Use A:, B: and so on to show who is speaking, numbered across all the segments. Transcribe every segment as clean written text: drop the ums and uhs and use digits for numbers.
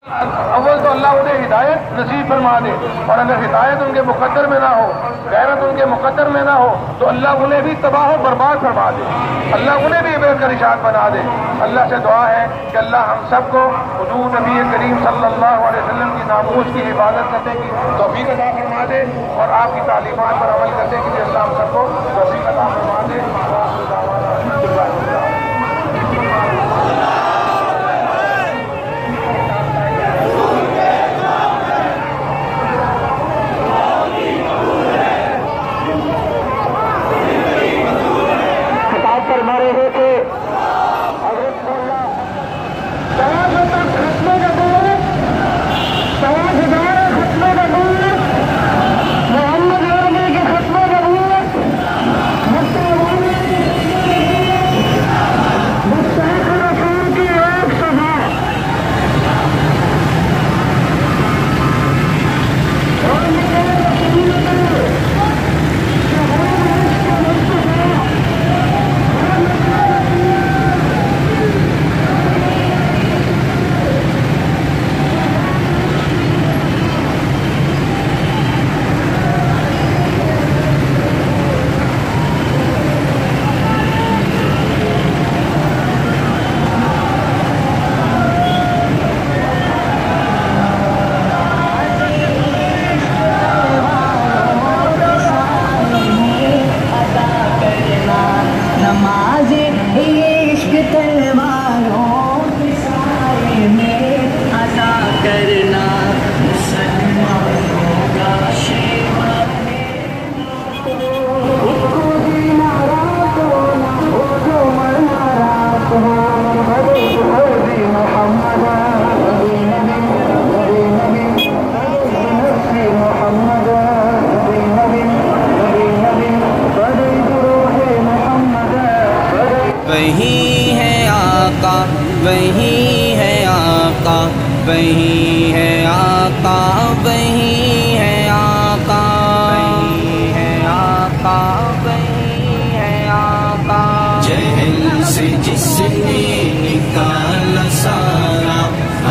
A: اول تو اللہ انہیں ہدایت نصیب فرما دے، اور اگر ہدایت ان کے مقدر میں نہ ہو، غیرت ان کے مقدر میں نہ ہو، تو اللہ انہیں بھی تباہ و برباد فرما دے، اللہ انہیں بھی بے نشان بنا دے۔ اللہ سے دعا ہے کہ اللہ ہم سب کو حضور نبی کریم صلی اللہ علیہ وسلم کی ناموس کی حفاظت کرنے کی توفیق عطا فرما دے، اور آپ کی تعلیمات پر عمل کرنے کے لیے اللہ ہم سب کو توفیق عطا فرما دے۔
B: وہی ہے آقا، وہی ہے آقا، وہی ہے آقا، وہی ہے آقا، وہی ہے آقا، وہی ہے آقا۔ جہل سے جس نے نکالا سارا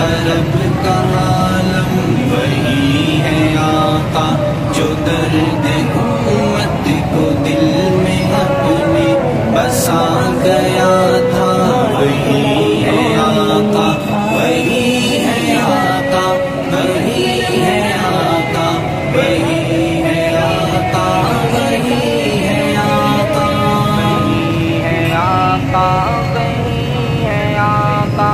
B: عرب کا عالم، وہی ہے آقا، جو درد امت کو دل میں اپنے بسا گیا تھا، وہی ہے آقا، وہی ہے آقا، وہی ہے آقا، وہی ہے آقا، وہی ہے آقا، وہی ہے آقا، وہی ہے آقا۔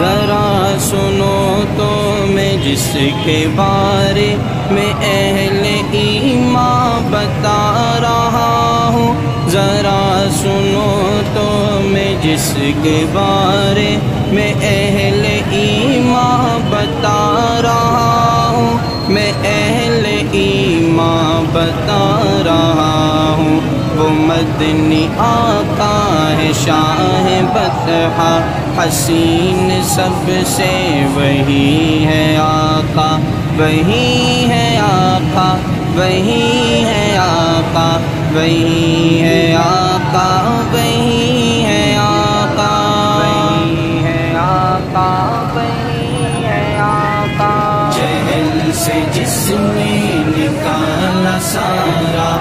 B: ذرا سنو تو میں جس کے بارے میں اہل ایمان بتا رہا ہوں، ذرا سنو تو میں جس کے بارے میں اہل ایمان بتا رہا ہوں، میں اہل ایمان بتا رہا ہوں۔ وہ مدنی آقا ہے، شاہ بطحہ حسین سب سے، وہی ہے آقا، وہی ہے آقا، وہی ہے آقا، وہی ہے آقا، وہی ہے آقا، وہی ہے آقا، وہی ہے آقا۔ جہل سے جس نے نکالا سارا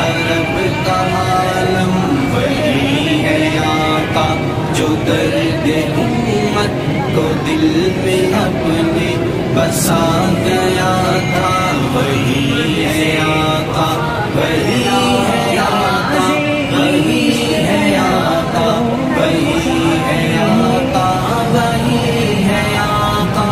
B: عرب کا عالم، وہی ہے آقا، جو درد امت کو دل میں اپنے بسا گیا تھا، وہی ہے آقا، وہی ہے آقا، وہی ہے آقا، وہی ہے آقا، وہی ہے آقا،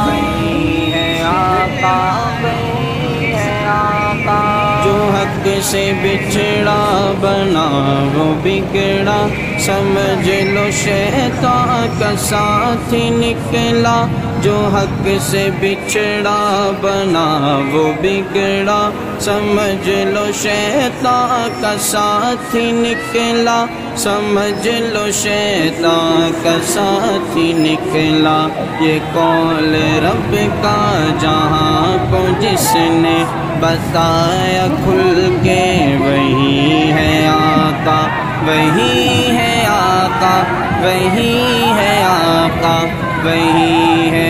B: وہی ہے آقا، وہی ہے آقا۔ جو حق سے بچھڑا بنا وہ بگڑا، سمجھ لو شیطان کا ساتھ نکلا، جو حق سے بچھڑا بنا وہ بگڑا، سمجھ لو شیطان کا ساتھ نکلا، سمجھ لو شیطان کا ساتھ نکلا۔ یہ قول رب کا جہاں کو جس نے بتایا کھل کے، وہی ہے آقا، وہی ہے آقا، وہی ہے آقا، وہی ہے